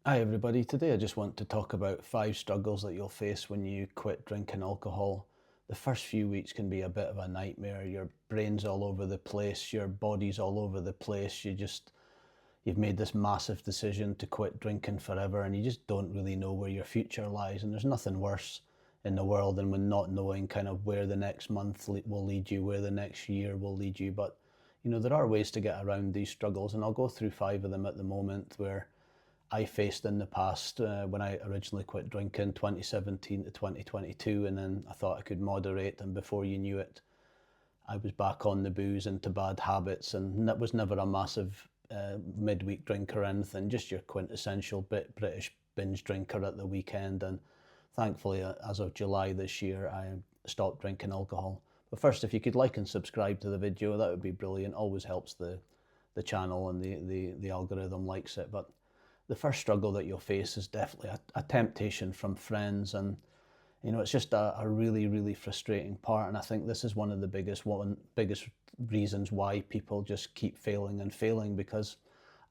Hi everybody, today I just want to talk about 5 struggles that you'll face when you quit drinking alcohol. The first few weeks can be a bit of a nightmare. Your brain's all over the place, your body's all over the place. You've made this massive decision to quit drinking forever and you just don't really know where your future lies. And there's nothing worse in the world than when not knowing kind of where the next month will lead you, where the next year will lead you. But there are ways to get around these struggles, and I'll go through 5 of them at the moment where I faced in the past when I originally quit drinking 2017 to 2022, and then I thought I could moderate, and before you knew it, I was back on the booze into bad habits, and that was never a massive midweek drinker or anything, just your quintessential British binge drinker at the weekend. And thankfully, as of July this year, I stopped drinking alcohol. But first, if you could like and subscribe to the video, that would be brilliant. Always helps the channel, and the algorithm likes it. But the first struggle that you'll face is definitely a temptation from friends, and it's just a really, really frustrating part. And I think this is one of the biggest reasons why people just keep failing and failing, because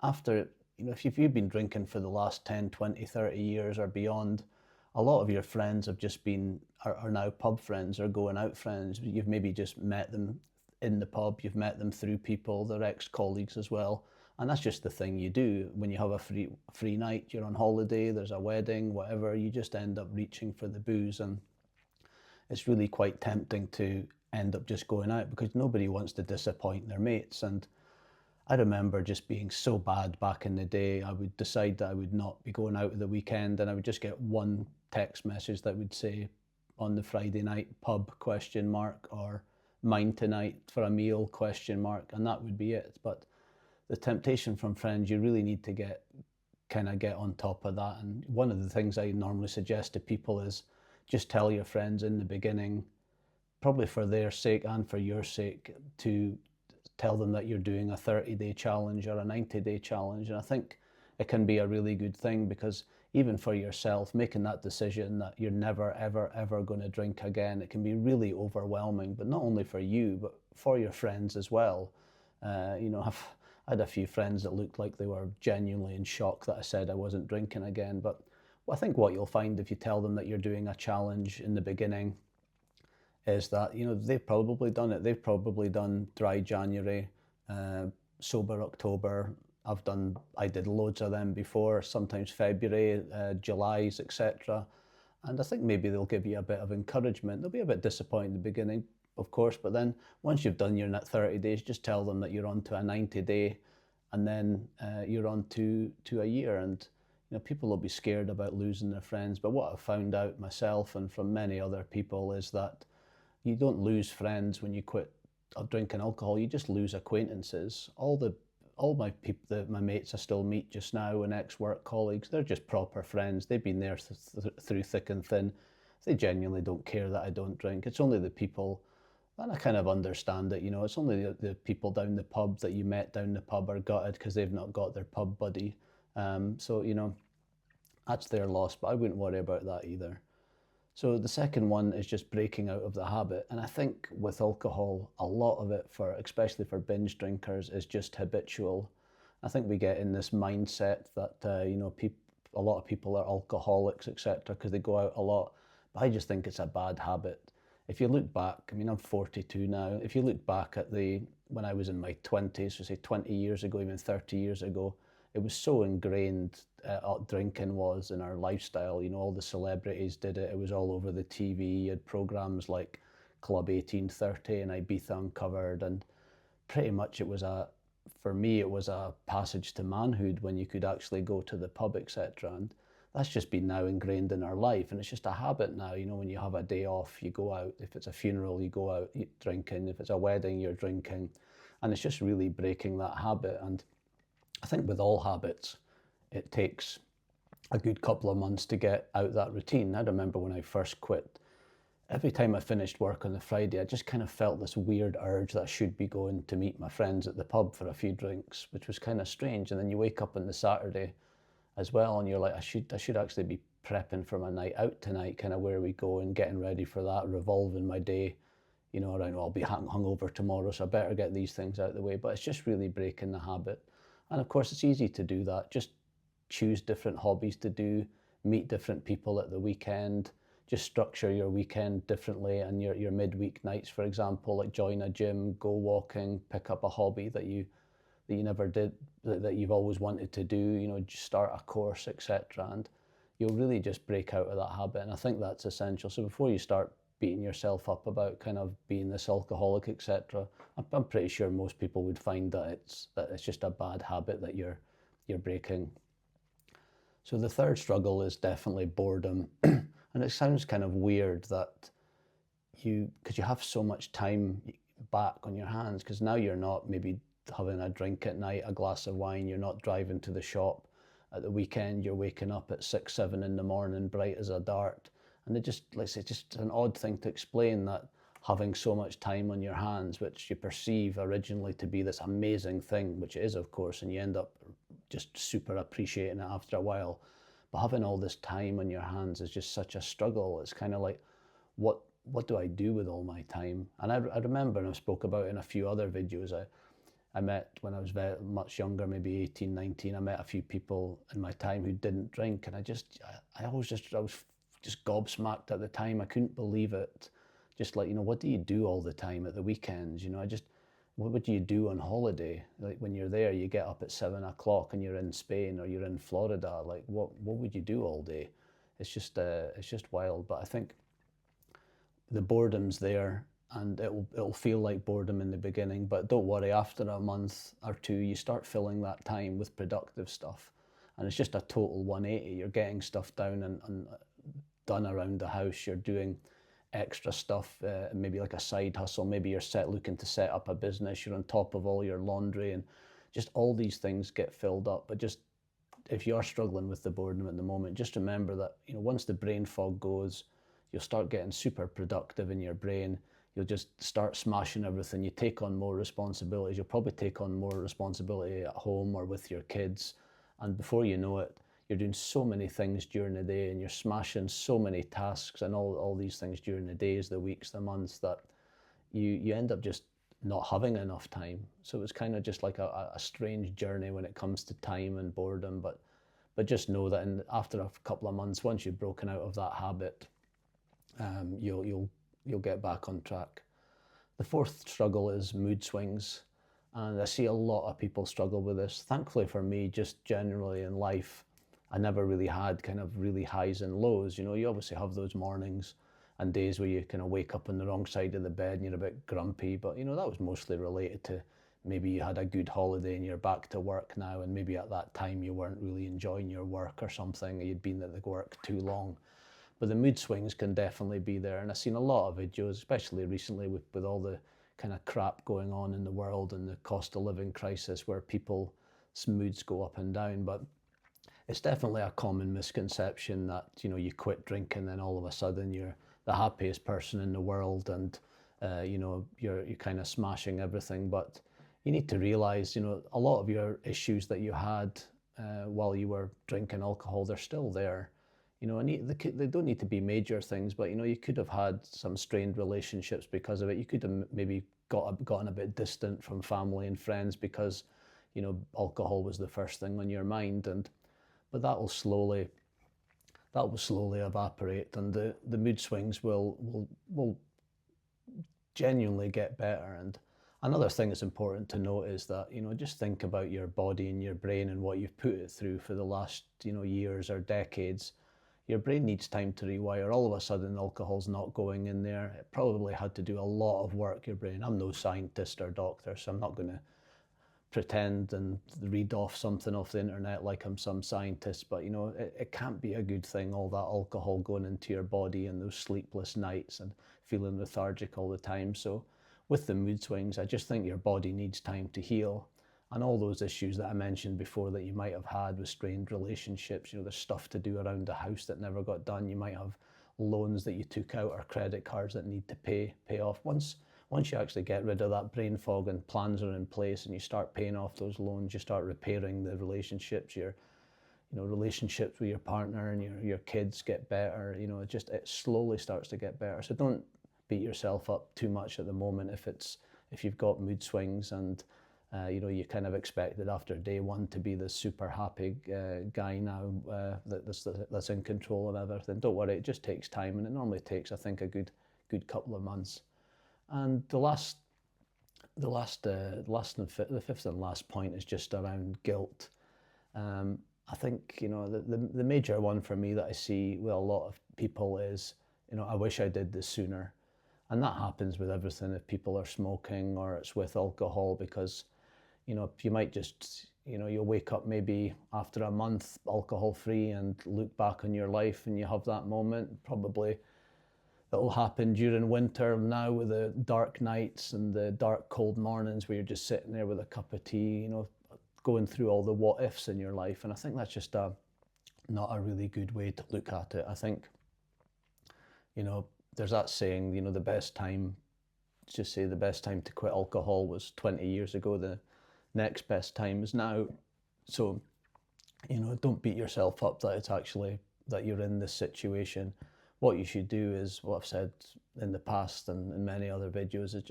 after, if you've been drinking for the last 10, 20, 30 years or beyond, a lot of your friends have just are now pub friends or going out friends. You've maybe just met them in the pub, you've met them through people, they're ex-colleagues as well. And that's just the thing you do when you have a free night, you're on holiday, there's a wedding, whatever, you just end up reaching for the booze. And it's really quite tempting to end up just going out because nobody wants to disappoint their mates. And I remember just being so bad back in the day. I would decide that I would not be going out at the weekend, and I would just get one text message that would say on the Friday night, pub, ? Or mine tonight for a meal, ? And that would be it. But the temptation from friends, you really need to get on top of that. And one of the things I normally suggest to people is just tell your friends in the beginning, probably for their sake and for your sake, to tell them that you're doing a 30-day challenge or a 90-day challenge. And I think it can be a really good thing, because even for yourself, making that decision that you're never, ever, ever going to drink again, it can be really overwhelming, but not only for you, but for your friends as well. I had a few friends that looked like they were genuinely in shock that I said I wasn't drinking again. But I think what you'll find if you tell them that you're doing a challenge in the beginning is that, they've probably done it. They've probably done dry January, sober October. I did loads of them before, sometimes February, July's, etc. And I think maybe they'll give you a bit of encouragement. They'll be a bit disappointed in the beginning, of course, but then once you've done your 30 days, just tell them that you're on to a 90-day, and then you're on to a year. And people will be scared about losing their friends, but what I've found out myself and from many other people is that you don't lose friends when you quit drinking alcohol. You just lose acquaintances. All my mates I still meet just now, and ex-work colleagues, they're just proper friends. They've been there through thick and thin. They genuinely don't care that I don't drink. It's only the people, and I kind of understand it, it's only the people down the pub that you met down the pub are gutted because they've not got their pub buddy. So that's their loss, but I wouldn't worry about that either. So the second one is just breaking out of the habit. And I think with alcohol, a lot of it, especially for binge drinkers, is just habitual. I think we get in this mindset that, a lot of people are alcoholics, etc., because they go out a lot. But I just think it's a bad habit. If you look back, I'm 42 now. If you look back at when I was in my 20s, so say 20 years ago, even 30 years ago, it was so ingrained, drinking was in our lifestyle. All the celebrities did it. It was all over the TV. You had programs like Club 1830 and Ibiza Uncovered, and pretty much for me, it was a passage to manhood when you could actually go to the pub, etc. And that's just been now ingrained in our life, and it's just a habit now. When you have a day off, you go out. If it's a funeral, you go out drinking. If it's a wedding, you're drinking. And it's just really breaking that habit. And I think with all habits, it takes a good couple of months to get out that routine. I remember when I first quit, every time I finished work on the Friday, I just kind of felt this weird urge that I should be going to meet my friends at the pub for a few drinks, which was kind of strange. And then you wake up on the Saturday as well, and you're like, I should actually be prepping for my night out tonight, kind of where we go, and getting ready for that, revolving my day, around, well, I'll be hungover tomorrow, so I better get these things out of the way. But it's just really breaking the habit. And of course, it's easy to do that. Just choose different hobbies to do, meet different people at the weekend, just structure your weekend differently, and your midweek nights, for example, like join a gym, go walking, pick up a hobby that you never did, that you've always wanted to do, just start a course, etc. And you'll really just break out of that habit. And I think that's essential. So before you start beating yourself up about kind of being this alcoholic, etc., I'm pretty sure most people would find that it's just a bad habit that you're breaking. So the third struggle is definitely boredom. And it sounds kind of weird that because you have so much time back on your hands, because now you're not maybe having a drink at night, a glass of wine, you're not driving to the shop at the weekend, you're waking up at 6, 7 in the morning, bright as a dart. And it just, like I say, just an odd thing to explain, that having so much time on your hands, which you perceive originally to be this amazing thing, which it is, of course, and you end up just super appreciating it after a while. But having all this time on your hands is just such a struggle. It's kind of like, what do I do with all my time? And I remember, and I spoke about in a few other videos, I met when I was very much younger, maybe 18, 19, I met a few people in my time who didn't drink, and I was just gobsmacked at the time. I couldn't believe it. Just like, what do you do all the time at the weekends? What would you do on holiday? Like when you're there, you get up at 7 o'clock and you're in Spain or you're in Florida. Like what would you do all day? It's just wild. But I think the boredom's there, and it'll feel like boredom in the beginning, but don't worry, after a month or two you start filling that time with productive stuff, and it's just a total 180. You're getting stuff down and done around the house, you're doing extra stuff, maybe like a side hustle, maybe you're looking to set up a business, you're on top of all your laundry, and just all these things get filled up. But just, if you are struggling with the boredom at the moment, just remember that once the brain fog goes, you'll start getting super productive in your brain. You'll just start smashing everything. You take on more responsibilities. You'll probably take on more responsibility at home or with your kids. And before you know it, you're doing so many things during the day, and you're smashing so many tasks and all these things during the days, the weeks, the months, that you end up just not having enough time. So it's kind of just like a strange journey when it comes to time and boredom. But just know that after a couple of months, once you've broken out of that habit, you'll get back on track. The fourth struggle is mood swings, and I see a lot of people struggle with this. Thankfully for me, just generally in life, I never really had kind of really highs and lows. You obviously have those mornings and days where you kind of wake up on the wrong side of the bed and you're a bit grumpy, but that was mostly related to maybe you had a good holiday and you're back to work now, and maybe at that time you weren't really enjoying your work or something, or you'd been at the work too long. But the mood swings can definitely be there. And I've seen a lot of videos, especially recently with all the kind of crap going on in the world and the cost of living crisis, where people's moods go up and down. But it's definitely a common misconception that, you quit drinking, then all of a sudden you're the happiest person in the world, and, you're kind of smashing everything. But you need to realize, a lot of your issues that you had while you were drinking alcohol, they're still there. And they don't need to be major things, but you could have had some strained relationships because of it. You could have maybe gotten a bit distant from family and friends because alcohol was the first thing on your mind, but that will slowly evaporate, and the mood swings will genuinely get better. And another thing that's important to note is that just think about your body and your brain and what you've put it through for the last years or decades. Your brain needs time to rewire. All of a sudden, alcohol's not going in there. It probably had to do a lot of work, your brain. I'm no scientist or doctor, so I'm not going to pretend and read off something off the internet like I'm some scientist. But, it can't be a good thing, all that alcohol going into your body and those sleepless nights and feeling lethargic all the time. So with the mood swings, I just think your body needs time to heal. And all those issues that I mentioned before that you might have had with strained relationships, there's stuff to do around the house that never got done. You might have loans that you took out or credit cards that need to pay off. Once you actually get rid of that brain fog and plans are in place and you start paying off those loans, you start repairing the relationships, your relationships with your partner and your kids get better. It slowly starts to get better. So don't beat yourself up too much at the moment if you've got mood swings, and You know, you kind of expected after day one to be the super happy guy now that's in control of everything. Don't worry, it just takes time, and it normally takes, I think, a good couple of months. And the fifth and last point is just around guilt. I think, you know, the major one for me that I see with a lot of people is, you know, I wish I did this sooner. And that happens with everything if people are smoking or it's with alcohol, because, you know, you might just, you know, you'll wake up maybe after a month alcohol free and look back on your life and you have that moment. Probably it'll happen during winter now with the dark nights and the dark cold mornings where you're just sitting there with a cup of tea, you know, going through all the what ifs in your life. And I think that's just not a really good way to look at it. I think, you know, there's that saying, you know, the best time to quit alcohol was 20 years ago. The next best time is now. So, you know, don't beat yourself up that it's actually that you're in this situation. What you should do is what I've said in the past and in many other videos is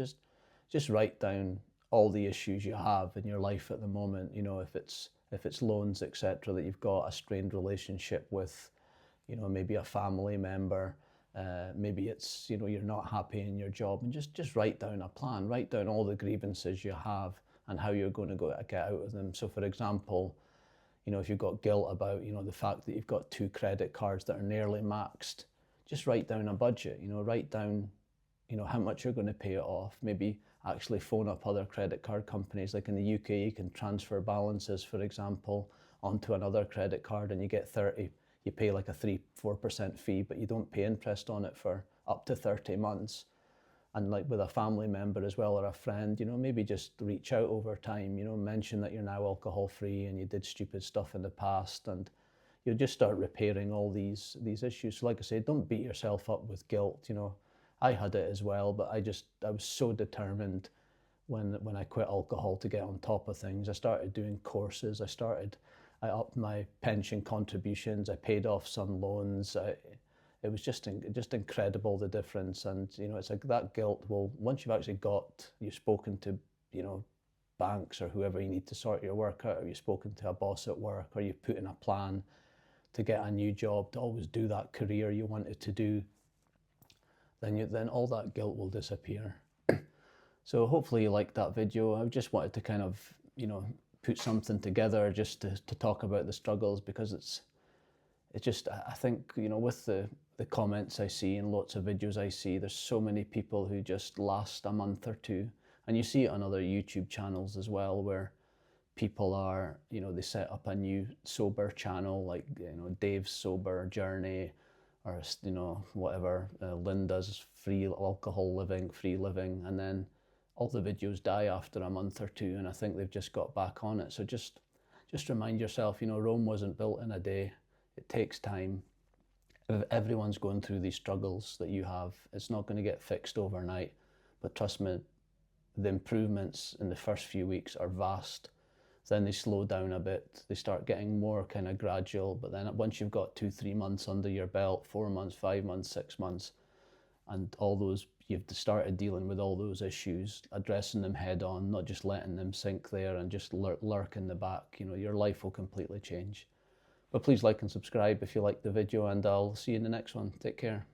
just write down all the issues you have in your life at the moment. You know, if it's loans, etc., that you've got, a strained relationship with, you know, maybe a family member, maybe it's, you know, you're not happy in your job, and just write down a plan, write down all the grievances you have and how you're going to get out of them. So for example, you know, if you've got guilt about, you know, the fact that you've got 2 credit cards that are nearly maxed, just write down a budget, you know, write down, you know, how much you're going to pay it off. Maybe actually phone up other credit card companies. Like in the UK, you can transfer balances, for example, onto another credit card and you get 30, you pay like a 3-4% fee, but you don't pay interest on it for up to 30 months. And like with a family member as well, or a friend, you know, maybe just reach out over time, you know, mention that you're now alcohol free and you did stupid stuff in the past, and you'll just start repairing all these issues. So like I say, don't beat yourself up with guilt. You know, I had it as well, but I was so determined when I quit alcohol to get on top of things. I started doing courses. I upped my pension contributions. I paid off some loans. It was just incredible, the difference. And you know, it's like that guilt will, once you've spoken to, you know, banks or whoever you need to sort your work out, or you've spoken to a boss at work, or you've put in a plan to get a new job, to always do that career you wanted to do, then all that guilt will disappear. So hopefully you liked that video. I just wanted to kind of, you know, put something together just to talk about the struggles, because it's just, I think, you know, with the comments I see and lots of videos I see, there's so many people who just last a month or two. And you see it on other YouTube channels as well, where people are, you know, they set up a new sober channel, like, you know, Dave's Sober Journey, or, you know, whatever, Linda's free living, and then all the videos die after a month or two, and I think they've just got back on it. So just remind yourself, you know, Rome wasn't built in a day. It takes time. Everyone's going through these struggles that you have. It's not going to get fixed overnight, but trust me, the improvements in the first few weeks are vast. Then they slow down a bit. They start getting more kind of gradual. But then once you've got 2-3 months under your belt, 4 months, 5 months, 6 months, and all those, you've started dealing with all those issues, addressing them head on, not just letting them sink there and just lurk in the back, you know, your life will completely change. But please like and subscribe if you liked the video, and I'll see you in the next one. Take care.